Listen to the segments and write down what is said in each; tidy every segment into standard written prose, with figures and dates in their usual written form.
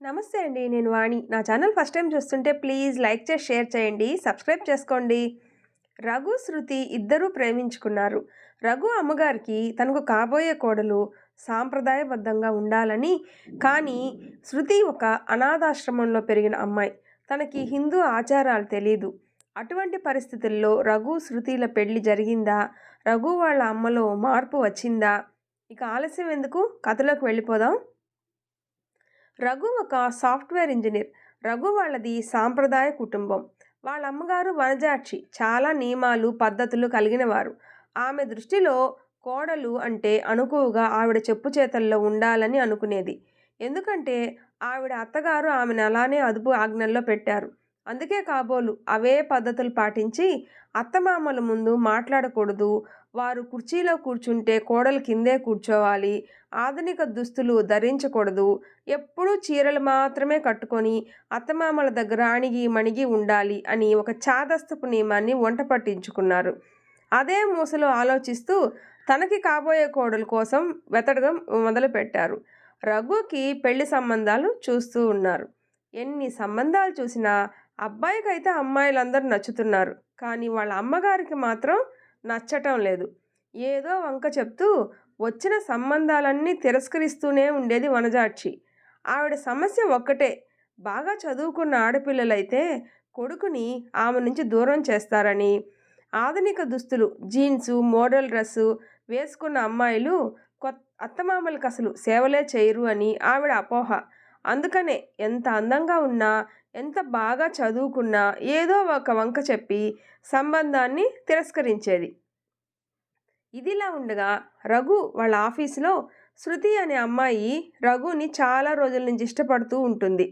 నమస్తే అండి. నేను వాణి. నా ఛానల్ ఫస్ట్ టైమ్ చూస్తుంటే ప్లీజ్ లైక్ చేసి, షేర్ చేయండి. సబ్స్క్రైబ్ చేసుకోండి. రఘు, శృతి ఇద్దరూ ప్రేమించుకున్నారు. రఘు అమ్మగారికి తనకు కాబోయే కోడలు సాంప్రదాయబద్ధంగా ఉండాలని, కానీ శృతి ఒక అనాథాశ్రమంలో పెరిగిన అమ్మాయి. తనకి హిందూ ఆచారాలు తెలీదు. అటువంటి పరిస్థితుల్లో రఘు, శృతిల పెళ్లి జరిగిందా? రఘు వాళ్ళ అమ్మలో మార్పు వచ్చిందా? ఇక ఆలస్యం ఎందుకు, కథలోకి వెళ్ళిపోదాం. రఘు ఒక సాఫ్ట్వేర్ ఇంజనీర్. రఘు వాళ్ళది సాంప్రదాయ కుటుంబం. వాళ్ళ అమ్మగారు వనజాక్షి చాలా నియమాలు, పద్ధతులు కలిగిన వారు. ఆమె దృష్టిలో కోడలు అంటే అణకువగా ఆవిడ చెప్పు చేతల్లో ఉండాలని అనుకునేది. ఎందుకంటే ఆవిడ అత్తగారు ఆమెను అలానే అదుపు ఆజ్ఞల్లో పెట్టారు. అందుకే కాబోలు అవే పద్ధతులు పాటించి అత్తమామల ముందు మాట్లాడకూడదు, వారు కుర్చీలో కూర్చుంటే కోడలు కిందే కూర్చోవాలి, ఆధునిక దుస్తులు ధరించకూడదు, ఎప్పుడూ చీరలు మాత్రమే కట్టుకొని అత్తమామల దగ్గర అణిగి మణిగి ఉండాలి అని ఒక చాదస్తపు నియమాన్ని వంట పట్టించుకున్నారు. అదే మూసలో ఆలోచిస్తూ తనకి కాబోయే కోడలు కోసం వెతకడం మొదలుపెట్టారు. రఘుకి పెళ్లి సంబంధాలు చూస్తూ ఉన్నారు. ఎన్ని సంబంధాలు చూసినా అబ్బాయికైతే అమ్మాయిలందరూ నచ్చుతున్నారు, కానీ వాళ్ళ అమ్మగారికి మాత్రం నచ్చటం లేదు. ఏదో వంక చెప్తూ వచ్చిన సంబంధాలన్నీ తిరస్కరిస్తూనే ఉండేది వనజాక్షి. ఆవిడ సమస్య ఒక్కటే, బాగా చదువుకున్న ఆడపిల్లలైతే కొడుకుని ఆమె నుంచి దూరం చేస్తారని, ఆధునిక దుస్తులు జీన్సు, మోడల్ డ్రెస్సు వేసుకున్న అమ్మాయిలు అత్తమామలకు అసలు సేవలే చేయరు అని ఆవిడ అపోహ. అందుకనే ఎంత అందంగా ఉన్నా, ఎంత బాగా చదువుకున్నా ఏదో ఒక వంక చెప్పి సంబంధాన్ని తిరస్కరించేది. ఇదిలా ఉండగా రఘు వాళ్ళ ఆఫీసులో శృతి అనే అమ్మాయి రఘుని చాలా రోజుల నుంచి ఇష్టపడుతూ ఉంటుంది.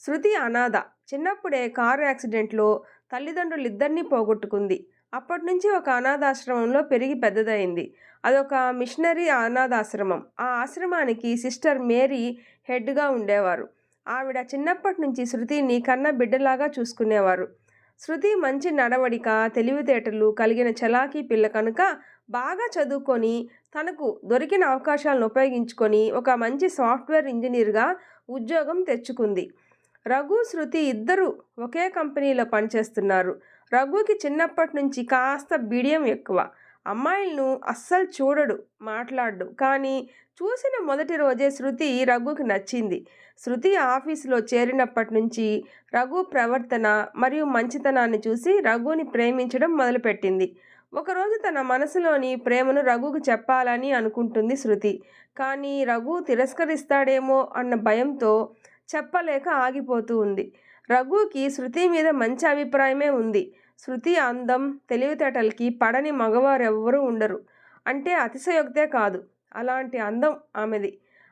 శృతి అనాథ. చిన్నప్పుడే కారు యాక్సిడెంట్లో తల్లిదండ్రులిద్దరినీ పోగొట్టుకుంది. అప్పటి నుంచి ఒక అనాథాశ్రమంలో పెరిగి పెద్దదైంది. అదొక మిషనరీ అనాథాశ్రమం. ఆ ఆశ్రమానికి సిస్టర్ మేరీ హెడ్గా ఉండేవారు. ఆవిడ చిన్నప్పటి నుంచి శృతిని కన్న బిడ్డలాగా చూసుకునేవారు. శృతి మంచి నడవడిక, తెలివితేటలు కలిగిన చలాకీ పిల్ల కనుక బాగా చదువుకొని తనకు దొరికిన అవకాశాలను ఉపయోగించుకొని ఒక మంచి సాఫ్ట్వేర్ ఇంజనీర్గా ఉద్యోగం తెచ్చుకుంది. రఘు, శృతి ఇద్దరూ ఒకే కంపెనీలో పనిచేస్తున్నారు. రఘుకి చిన్నప్పటి నుంచి కాస్త బిడియం ఎక్కువ. అమ్మాయిలను అస్సలు చూడడు, మాట్లాడు. కానీ చూసిన మొదటి రోజే శృతి రఘుకి నచ్చింది. శృతి ఆఫీసులో చేరినప్పటి నుంచి రఘు ప్రవర్తన మరియు మంచితనాన్ని చూసి రఘుని ప్రేమించడం మొదలుపెట్టింది. ఒకరోజు తన మనసులోని ప్రేమను రఘుకు చెప్పాలని అనుకుంటుంది శృతి. కానీ రఘు తిరస్కరిస్తాడేమో అన్న భయంతో చెప్పలేక ఆగిపోతూ ఉంది. రఘుకి శృతి మీద మంచి అభిప్రాయమే ఉంది. శృతి అందం, తెలివితేటలకి పడని మగవారెవ్వరూ ఉండరు అంటే అతిశయోక్తే కాదు. అలాంటి అందం ఆమెది.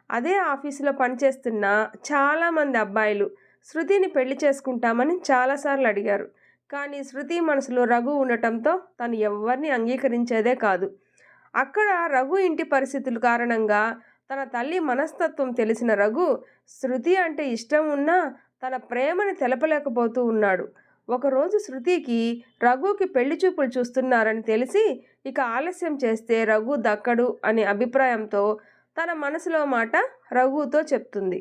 అదే ఆఫీసులో పనిచేస్తున్న చాలామంది అబ్బాయిలు శృతిని పెళ్లి చేసుకుంటామని చాలాసార్లు అడిగారు. కానీ శృతి మనసులో రఘు ఉండటంతో తను ఎవరిని అంగీకరించేదే కాదు. అక్కడ రఘు ఇంటి పరిస్థితుల కారణంగా తన తల్లి మనస్తత్వం తెలిసిన రఘు శృతి అంటే ఇష్టం ఉన్నా తన ప్రేమని తెలపలేకపోతూ ఉన్నాడు. ఒకరోజు శృతికి రఘుకి పెళ్లి చూపులు చూస్తున్నారని తెలిసి ఇక ఆలస్యం చేస్తే రఘు దక్కడు అనే అభిప్రాయంతో తన మనసులో మాట రఘుతో చెప్తుంది.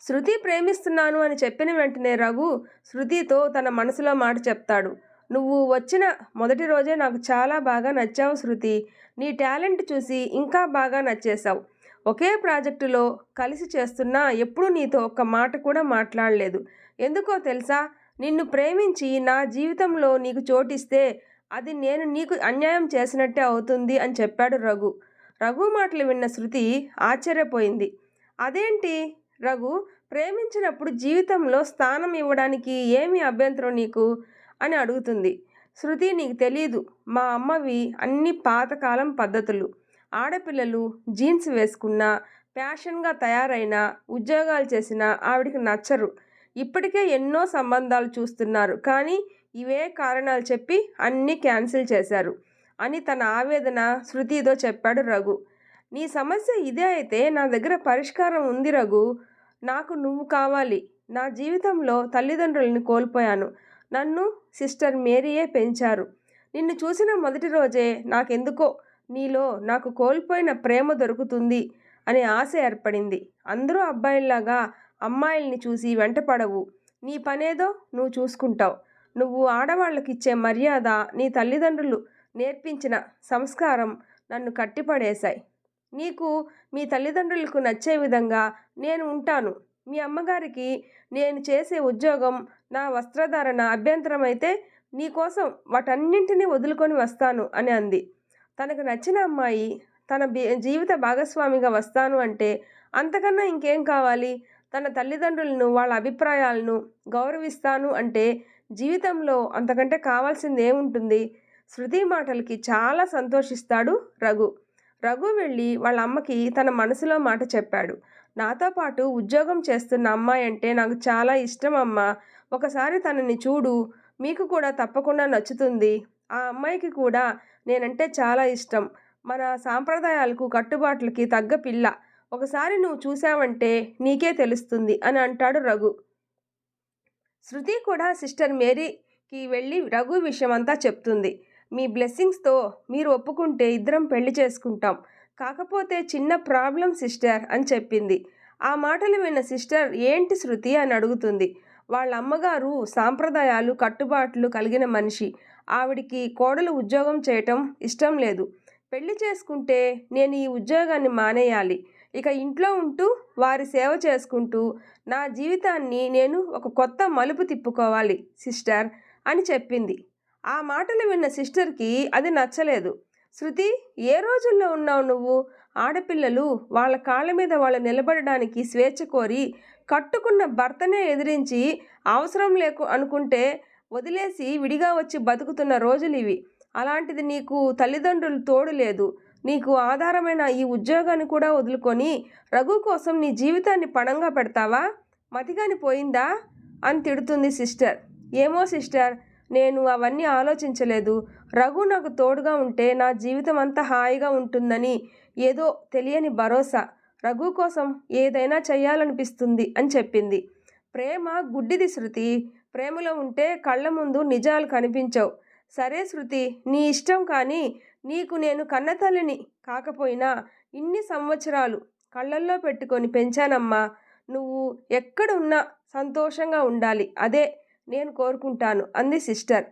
శృతి ప్రేమిస్తున్నాను అని చెప్పిన వెంటనే రఘు శృతితో తన మనసులో మాట చెప్తాడు. నువ్వు వచ్చిన మొదటి రోజే నాకు చాలా బాగా నచ్చావు శృతి. నీ టాలెంట్ చూసి ఇంకా బాగా నచ్చేశావు. ఒకే ప్రాజెక్టులో కలిసి చేస్తున్నా ఎప్పుడూ నీతో ఒక్క మాట కూడా మాట్లాడలేదు. ఎందుకో తెలుసా, నిన్ను ప్రేమించి నా జీవితంలో నీకు చోటిస్తే అది నేను నీకు అన్యాయం చేసినట్టే అవుతుంది అని చెప్పాడు రఘు. రఘు మాటలు విన్న శృతి ఆశ్చర్యపోయింది. అదేంటి రఘు, ప్రేమించినప్పుడు జీవితంలో స్థానం ఇవ్వడానికి ఏమి అభ్యంతరం నీకు అని అడుగుతుంది. శృతి, నీకు తెలీదు, మా అమ్మవి అన్ని పాతకాలం పద్ధతులు. ఆడపిల్లలు జీన్స్ వేసుకున్నా, ఫ్యాషన్గా తయారైనా, ఉద్యోగాలు చేసినా ఆవిడికి నచ్చరు. ఇప్పటికే ఎన్నో సంబంధాలు చూస్తున్నారు, కానీ ఇవే కారణాలు చెప్పి అన్నీ క్యాన్సిల్ చేశారు అని తన ఆవేదన శృతితో చెప్పాడు రఘు. నీ సమస్య ఇదే అయితే నా దగ్గర పరిష్కారం ఉంది రఘు. నాకు నువ్వు కావాలి. నా జీవితంలో తల్లిదండ్రులను కోల్పోయాను. నన్ను సిస్టర్ మేరీయే పెంచారు. నిన్ను చూసిన మొదటి రోజే నాకెందుకో నీలో నాకు కోల్పోయిన ప్రేమ దొరుకుతుంది అనే ఆశ ఏర్పడింది. అందరూ అబ్బాయిల్లాగా అమ్మాయిల్ని చూసి వెంటపడవు. నీ పనేదో నువ్వు చూసుకుంటావు. నువ్వు ఆడవాళ్ళకిచ్చే మర్యాద, నీ తల్లిదండ్రులు నేర్పించిన సంస్కారం నన్ను కట్టిపడేశాయి. నీకు మీ తల్లిదండ్రులకు నచ్చే విధంగా నేను ఉంటాను. మీ అమ్మగారికి నేను చేసే ఉద్యోగం, నా వస్త్రధారణ అభ్యంతరమైతే నీకోసం వాటన్నింటినీ వదులుకొని వస్తాను అని అంది. తనకు నచ్చిన అమ్మాయి తన జీవిత భాగస్వామిగా వస్తాను అంటే అంతకన్నా ఇంకేం కావాలి? తన తల్లిదండ్రులను, వాళ్ళ అభిప్రాయాలను గౌరవిస్తాను అంటే జీవితంలో అంతకంటే కావాల్సింది ఏముంటుంది? శృతి మాటలకి చాలా సంతోషిస్తాడు రఘు. రఘు వెళ్ళి వాళ్ళ అమ్మకి తన మనసులో మాట చెప్పాడు. నాతో పాటు ఉద్యోగం చేస్తున్న అమ్మాయి అంటే నాకు చాలా ఇష్టం అమ్మా. ఒకసారి తనని చూడు, మీకు కూడా తప్పకుండా నచ్చుతుంది. ఆ అమ్మాయికి కూడా నేనంటే చాలా ఇష్టం. మన సాంప్రదాయాలకు కట్టుబాట్లకి తగ్గ పిల్ల. ఒకసారి నువ్వు చూసావంటే నీకే తెలుస్తుంది అని అంటాడు రఘు. శృతి కూడా సిస్టర్ మేరీకి వెళ్ళి రఘు విషయం అంతా చెప్తుంది. మీ బ్లెస్సింగ్స్తో మీరు ఒప్పుకుంటే ఇద్దరం పెళ్లి చేసుకుంటాం. కాకపోతే చిన్న ప్రాబ్లం సిస్టర్ అని చెప్పింది. ఆ మాటలు విన్న సిస్టర్ ఏంటి శృతి అని అడుగుతుంది. వాళ్ళ అమ్మగారు సాంప్రదాయాలు కట్టుబాట్లు కలిగిన మనిషి. ఆవిడికి కోడలు ఉద్యోగం చేయటం ఇష్టం లేదు. పెళ్లి చేసుకుంటే నేను ఈ ఉద్యోగాన్ని మానేయాలి. ఇక ఇంట్లో ఉంటూ వారి సేవ చేసుకుంటూ నా జీవితాన్ని నేను ఒక కొత్త మలుపు తిప్పుకోవాలి సిస్టర్ అని చెప్పింది. ఆ మాటలు విన్న సిస్టర్కి అది నచ్చలేదు. శృతి, ఏ రోజుల్లో ఉన్నావు నువ్వు? ఆడపిల్లలు వాళ్ళ కాళ్ళ మీద వాళ్ళు నిలబడడానికి స్వేచ్ఛ కోరి కట్టుకున్న భర్తనే ఎదిరించి అవసరం లేకు అనుకుంటే వదిలేసి విడిగా వచ్చి బతుకుతున్న రోజులు ఇవి. అలాంటిది నీకు తల్లిదండ్రులు తోడు లేదు. నీకు ఆధారమైన ఈ ఉద్యోగాన్ని కూడా వదులుకొని రఘు కోసం నీ జీవితాన్ని పణంగా పెడతావా? మతిగాని పోయిందా అని తిడుతుంది సిస్టర్. ఏమో సిస్టర్, నేను అవన్నీ ఆలోచించలేదు. రఘు నాకు తోడుగా ఉంటే నా జీవితం అంతా హాయిగా ఉంటుందని ఏదో తెలియని భరోసా. రఘు కోసం ఏదైనా చెయ్యాలనిపిస్తుంది అని చెప్పింది. ప్రేమ గుడ్డిది శృతి. ప్రేమలో ఉంటే కళ్ళ ముందు నిజాలు కనిపించవు. సరే శృతి, నీ ఇష్టం. కానీ నీకు నేను కన్నతల్లిని కాకపోయినా ఇన్ని సంవత్సరాలు కళ్ళల్లో పెట్టుకొని పెంచానమ్మా. నువ్వు ఎక్కడున్నా సంతోషంగా ఉండాలి, అదే నేను కోరుకుంటాను అంది సిస్టర్.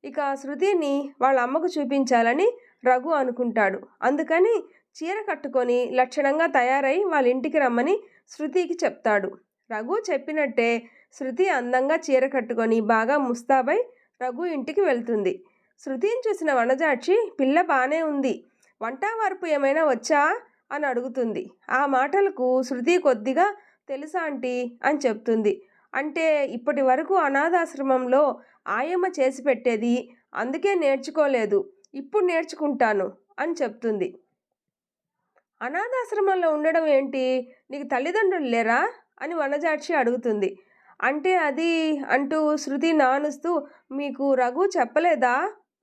ఇక శృతిని వాళ్ళ అమ్మకు చూపించాలని రఘు అనుకుంటాడు. అందుకని చీర కట్టుకొని లక్షణంగా తయారై వాళ్ళ ఇంటికి రమ్మని శృతికి చెప్తాడు. రఘు చెప్పినట్టే శృతి అందంగా చీర కట్టుకొని బాగా ముస్తాబై రఘు ఇంటికి వెళ్తుంది. శృతిని చూసిన వనజాక్షి, పిల్ల బాగానే ఉంది, వంట వరపు ఏమైనా వచ్చా అని అడుగుతుంది. ఆ మాటలకు శృతి కొద్దిగా తెలుసా ఆంటీ అని చెప్తుంది. అంటే ఇప్పటి వరకు అనాథాశ్రమంలో ఆయమ్మ చేసి పెట్టేది, అందుకే నేర్చుకోలేదు, ఇప్పుడు నేర్చుకుంటాను అని చెప్తుంది. అనాథాశ్రమంలో ఉండడం ఏంటి? నీకు తల్లిదండ్రులు లేరా అని వనజాక్షి అడుగుతుంది. అంటే అది అంటూ శృతి నానుస్తూ, మీకు రఘు చెప్పలేదా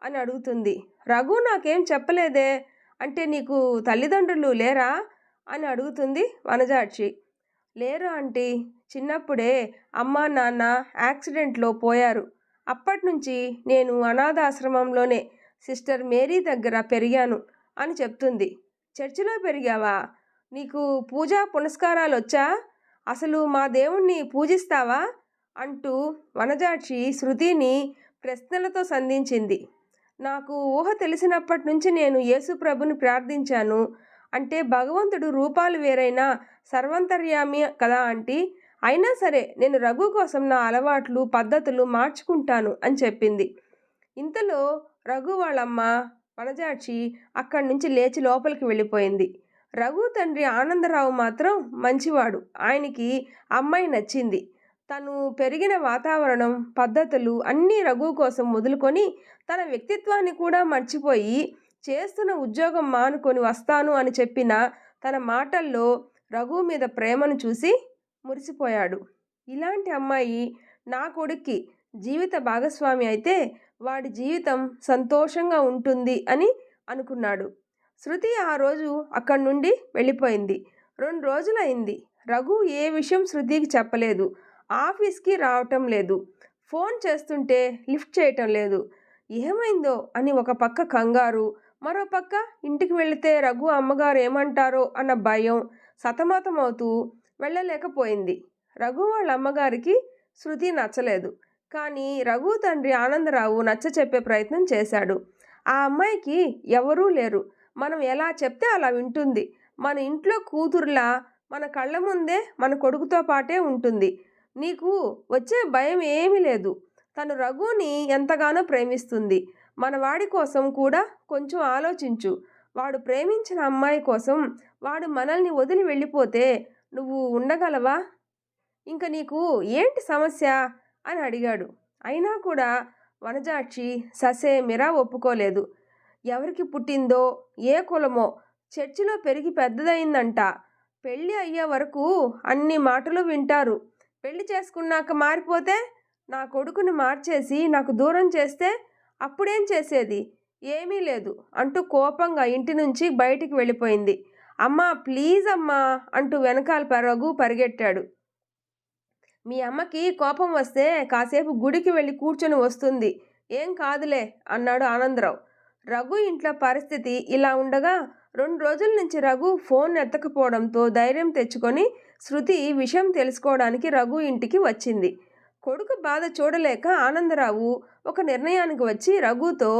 అని అడుగుతుంది. రఘు నాకేం చెప్పలేదే. అంటే నీకు తల్లిదండ్రులు లేరా అని అడుగుతుంది వనజాక్షి. లేరు ఆంటీ, చిన్నప్పుడే అమ్మా నాన్న యాక్సిడెంట్లో పోయారు. అప్పటి నుంచి నేను అనాథాశ్రమంలోనే సిస్టర్ మేరీ దగ్గర పెరిగాను అని చెప్తుంది. చర్చిలో పెరిగావా? నీకు పూజా పునస్కారాలు వచ్చా? అసలు మా దేవుణ్ణి పూజిస్తావా అంటూ వనజాక్షి శృతిని ప్రశ్నలతో సంధించింది. నాకు ఊహ తెలిసినప్పటి నుంచి నేను యేసు ప్రభుని ప్రార్థించాను. అంటే భగవంతుడు రూపాలు వేరైనా సర్వంతర్యామి కదా ఆంటీ. అయినా సరే నేను రఘు కోసం నా అలవాట్లు పద్ధతులు మార్చుకుంటాను అని చెప్పింది. ఇంతలో రఘు వాళ్ళమ్మ వనజాక్షి అక్కడి నుంచి లేచి లోపలికి వెళ్ళిపోయింది. రఘు తండ్రి ఆనందరావు మాత్రం మంచివాడు. ఆయనకి అమ్మాయి నచ్చింది. తను పెరిగిన వాతావరణం పద్ధతులు అన్నీ రఘు కోసం వదులుకొని తన వ్యక్తిత్వాన్ని కూడా మర్చిపోయి చేస్తున్న ఉద్యోగం మానుకొని వస్తాను అని చెప్పిన తన మాటల్లో రఘు మీద ప్రేమను చూసి మురిసిపోయాడు. ఇలాంటి అమ్మాయి నా కొడుక్కి జీవిత భాగస్వామి అయితే వాడి జీవితం సంతోషంగా ఉంటుంది అని అనుకున్నాడు. శృతి ఆ రోజు అక్కడి నుండి వెళ్ళిపోయింది. 2 రోజులైంది. రఘు ఏ విషయం శృతికి చెప్పలేదు. ఆఫీస్కి రావటం లేదు. ఫోన్ చేస్తుంటే లిఫ్ట్ చేయటం లేదు. ఏమైందో అని ఒక పక్క కంగారు, మరో పక్క ఇంటికి వెళితే రఘు అమ్మగారు ఏమంటారో అన్న భయం సతమతమవుతూ వెళ్ళలేకపోయింది. రఘు వాళ్ళ అమ్మగారికి శృతి నచ్చలేదు. కానీ రఘు తండ్రి ఆనందరావు నచ్చ చెప్పే ప్రయత్నం చేశాడు. ఆ అమ్మాయికి ఎవరూ లేరు, మనం ఎలా చెప్తే అలా వింటుంది, మన ఇంట్లో కూతురులా మన కళ్ళ ముందే మన కొడుకుతో పాటే ఉంటుంది. నీకు వచ్చే భయం ఏమీ లేదు. తను రఘుని ఎంతగానో ప్రేమిస్తుంది. మన వాడి కోసం కూడా కొంచెం ఆలోచించు. వాడు ప్రేమించిన అమ్మాయి కోసం వాడు మనల్ని వదిలి వెళ్ళిపోతే నువ్వు ఉండగలవా? ఇంక నీకు ఏంటి సమస్య అని అడిగాడు. అయినా కూడా వనజాక్షి ససేమిరా ఒప్పుకోలేదు. ఎవరికి పుట్టిందో, ఏ కులమో, చర్చిలో పెరిగి పెద్దదయిందంట. పెళ్ళి అయ్యే వరకు అన్ని మాటలు వింటారు. పెళ్లి చేసుకున్నాక మారిపోతే, నా కొడుకుని మార్చేసి నాకు దూరం చేస్తే అప్పుడేం చేసేది? ఏమీ లేదు అంటూ కోపంగా ఇంటి నుంచి బయటికి వెళ్ళిపోయింది. అమ్మా ప్లీజ్ అమ్మా అంటూ వెనకాల రఘు పరిగెట్టాడు. మీ అమ్మకి కోపం వస్తే కాసేపు గుడికి వెళ్ళి కూర్చొని వస్తుంది, ఏం కాదులే అన్నాడు ఆనందరావు. రఘు ఇంట్లో పరిస్థితి ఇలా ఉండగా 2 రోజుల నుంచి రఘు ఫోన్ ఎత్తకపోవడంతో ధైర్యం తెచ్చుకొని శృతి విషయం తెలుసుకోవడానికి రఘు ఇంటికి వచ్చింది. కొడుకు బాధ చూడలేక ఆనందరావు ఒక నిర్ణయానికి వచ్చి రఘుతో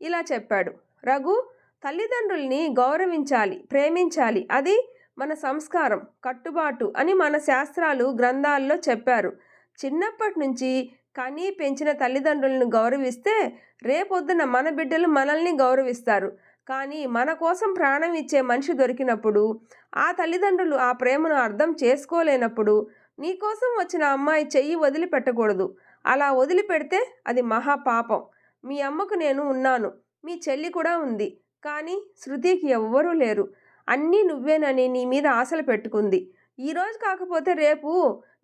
ఇలా చెప్పాడు. రఘు, తల్లిదండ్రుల్ని గౌరవించాలి, ప్రేమించాలి. అది మన సంస్కారం, కట్టుబాటు అని మన శాస్త్రాలు, గ్రంథాల్లో చెప్పారు. చిన్నప్పటి నుంచి కనీ పెంచిన తల్లిదండ్రులను గౌరవిస్తే రేపొద్దున మన బిడ్డలు మనల్ని గౌరవిస్తారు. కానీ మన కోసం ప్రాణం ఇచ్చే మనిషి దొరికినప్పుడు, ఆ తల్లిదండ్రులు ఆ ప్రేమను అర్థం చేసుకోలేనప్పుడు నీకోసం వచ్చిన అమ్మాయి చెయ్యి వదిలిపెట్టకూడదు. అలా వదిలిపెడితే అది మహాపాపం. మీ అమ్మకు నేను ఉన్నాను, మీ చెల్లి కూడా ఉంది. కానీ శృతికి ఎవ్వరూ లేరు. అన్నీ నువ్వేనని నీ మీద ఆశలు పెట్టుకుంది. ఈరోజు కాకపోతే రేపు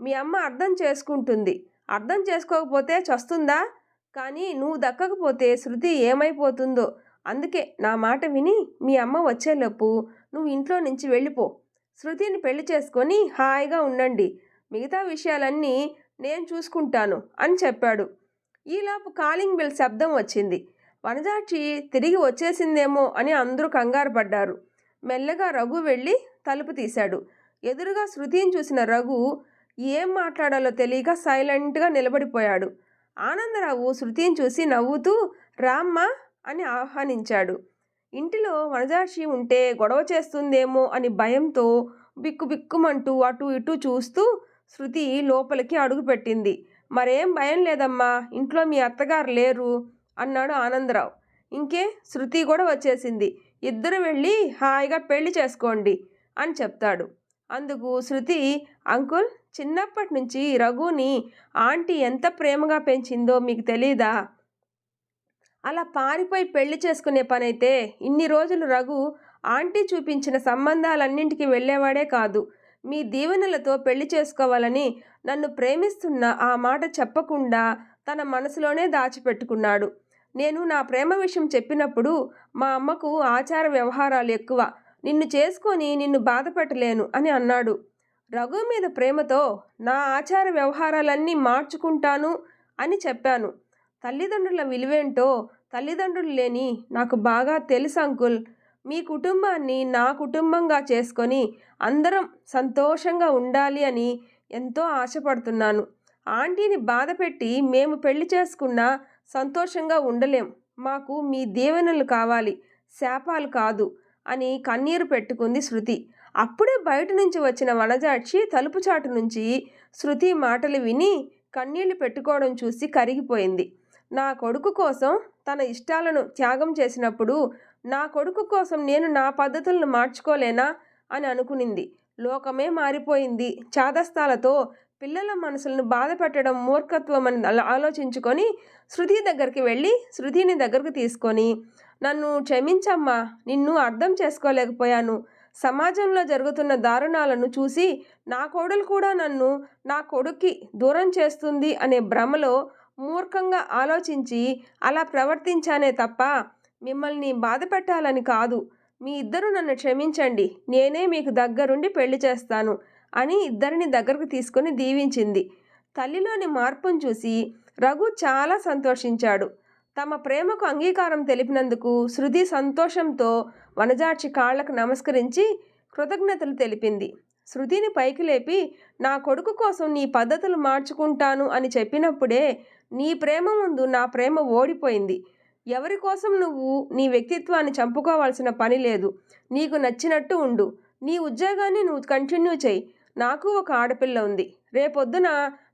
మీ అమ్మ అర్థం చేసుకుంటుంది. అర్థం చేసుకోకపోతే చస్తుందా? కానీ నువ్వు దక్కకపోతే శృతి ఏమైపోతుందో. అందుకే నా మాట విని మీ అమ్మ వచ్చేలోపు నువ్వు ఇంట్లో నుంచి వెళ్ళిపో. శృతిని పెళ్లి చేసుకొని హాయిగా ఉండండి. మిగతా విషయాలన్నీ నేను చూసుకుంటాను అని చెప్పాడు. ఈలోపు కాలింగ్ బెల్ శబ్దం వచ్చింది. వనజాక్షి తిరిగి వచ్చేసిందేమో అని అందరూ కంగారు పడ్డారు. మెల్లగా రఘు వెళ్ళి తలుపు తీశాడు. ఎదురుగా శృతిని చూసిన రఘు ఏం మాట్లాడాలో తెలియక సైలెంట్గా నిలబడిపోయాడు. ఆనందరావు శృతిని చూసి నవ్వుతూ రామ్మా అని ఆహ్వానించాడు. ఇంటిలో వనజాక్షి ఉంటే గొడవ చేస్తుందేమో అని భయంతో బిక్కుబిక్కుమంటూ అటు ఇటు చూస్తూ శృతి లోపలికి అడుగుపెట్టింది. మరేం భయం లేదమ్మా, ఇంట్లో మీ అత్తగారు లేరు అన్నాడు ఆనందరావు. ఇంకే శృతి కూడా వచ్చేసింది, ఇద్దరు వెళ్ళి హాయిగా పెళ్లి చేసుకోండి అని చెప్తాడు. అందుకు శృతి, అంకుల్, చిన్నప్పటి నుంచి రఘుని ఆంటీ ఎంత ప్రేమగా పెంచిందో మీకు తెలీదా? అలా పారిపోయి పెళ్లి చేసుకునే పనైతే ఇన్ని రోజులు రఘు ఆంటీ చూపించిన సంబంధాలన్నింటికి వెళ్ళేవాడే కాదు. మీ దీవెనలతో పెళ్లి చేసుకోవాలని నన్ను ప్రేమిస్తున్న ఆ మాట చెప్పకుండా తన మనసులోనే దాచిపెట్టుకున్నాడు. నేను నా ప్రేమ విషయం చెప్పినప్పుడు మా అమ్మకు ఆచార వ్యవహారాలు ఎక్కువ, నిన్ను చేసుకొని నిన్ను బాధపెట్టలేను అని అన్నాడు. రఘు మీద ప్రేమతో నా ఆచార వ్యవహారాలన్నీ మార్చుకుంటాను అని చెప్పాను. తల్లిదండ్రుల విలువేంటో తల్లిదండ్రులు లేని నాకు బాగా తెలుసు అంకుల్. మీ కుటుంబాన్ని నా కుటుంబంగా చేసుకొని అందరం సంతోషంగా ఉండాలి అని ఎంతో ఆశపడుతున్నాను. ఆంటీని బాధపెట్టి మేము పెళ్లి చేసుకున్నా సంతోషంగా ఉండలేం. మాకు మీ దీవెనలు కావాలి, శాపాలు కాదు అని కన్నీరు పెట్టుకుంది శృతి. అప్పుడే బయట నుంచి వచ్చిన వనజాక్షి తలుపు చాటు నుంచి శృతి మాటలు విని కన్నీళ్లు పెట్టుకోవడం చూసి కరిగిపోయింది. నా కొడుకు కోసం తన ఇష్టాలను త్యాగం చేసినప్పుడు నా కొడుకు కోసం నేను నా పద్ధతులను మార్చుకోలేనా అని అనుకునింది. లోకమే మారిపోయింది. చాదస్తాలతో పిల్లల మనసులను బాధ పెట్టడం మూర్ఖత్వం అని ఆలోచించుకొని శృతి దగ్గరికి వెళ్ళి శృతిని దగ్గరకు తీసుకొని, నన్ను క్షమించమ్మా, నిన్ను అర్థం చేసుకోలేకపోయాను. సమాజంలో జరుగుతున్న దారుణాలను చూసి నా కోడలు కూడా నన్ను నా కొడుక్కి దూరం చేస్తుంది అనే భ్రమలో మూర్ఖంగా ఆలోచించి అలా ప్రవర్తించానే తప్ప మిమ్మల్ని బాధ పెట్టాలని కాదు. మీ ఇద్దరు నన్ను క్షమించండి, నేనే మీకు దగ్గరుండి పెళ్లి చేస్తాను అని ఇద్దరిని దగ్గరకు తీసుకొని దీవించింది. తల్లిలోని మార్పును చూసి రఘు చాలా సంతోషించాడు. తమ ప్రేమకు అంగీకారం తెలిపినందుకు శృతి సంతోషంతో వనజాక్షి కాళ్లకు నమస్కరించి కృతజ్ఞతలు తెలిపింది. శృతిని పైకి లేపి, నా కొడుకు కోసం నీ పద్ధతులు మార్చుకుంటాను అని చెప్పినప్పుడే నీ ప్రేమ ముందు నా ప్రేమ ఓడిపోయింది. ఎవరి కోసం నువ్వు నీ వ్యక్తిత్వాన్ని చంపుకోవాల్సిన పని లేదు. నీకు నచ్చినట్టు ఉండు. నీ ఉద్యోగాన్ని నువ్వు కంటిన్యూ చెయ్యి. నాకు ఒక ఆడపిల్ల ఉంది. రేపొద్దున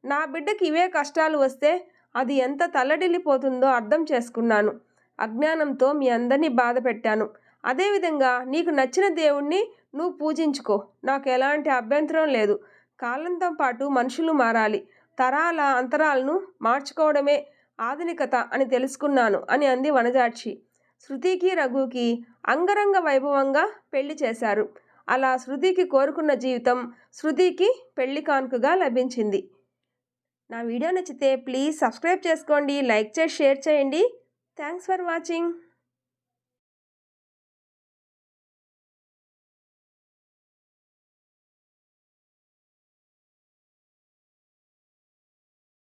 నా బిడ్డకి ఇవే కష్టాలు వస్తే అది ఎంత తల్లడిల్లిపోతుందో అర్థం చేసుకున్నాను. అజ్ఞానంతో మీ అందరినీ బాధ పెట్టాను. అదేవిధంగా నీకు నచ్చిన దేవుణ్ణి నువ్వు పూజించుకో. నాకు ఎలాంటి అభ్యంతరం లేదు. కాలంతో పాటు మనుషులు మారాలి. తరాల అంతరాలను మార్చుకోవడమే ఆధునికత అని తెలుసుకున్నాను అని అంది వనజాక్షి. శృతికి రఘుకి అంగరంగ వైభవంగా పెళ్లి చేశారు. అలా శృతికి కోరుకున్న జీవితం శృతికి పెళ్లి కానుకగా లభించింది. నా వీడియో నచ్చితే ప్లీజ్ సబ్స్క్రైబ్ చేసుకోండి, లైక్ చేసి షేర్ చేయండి. Thanks for watching.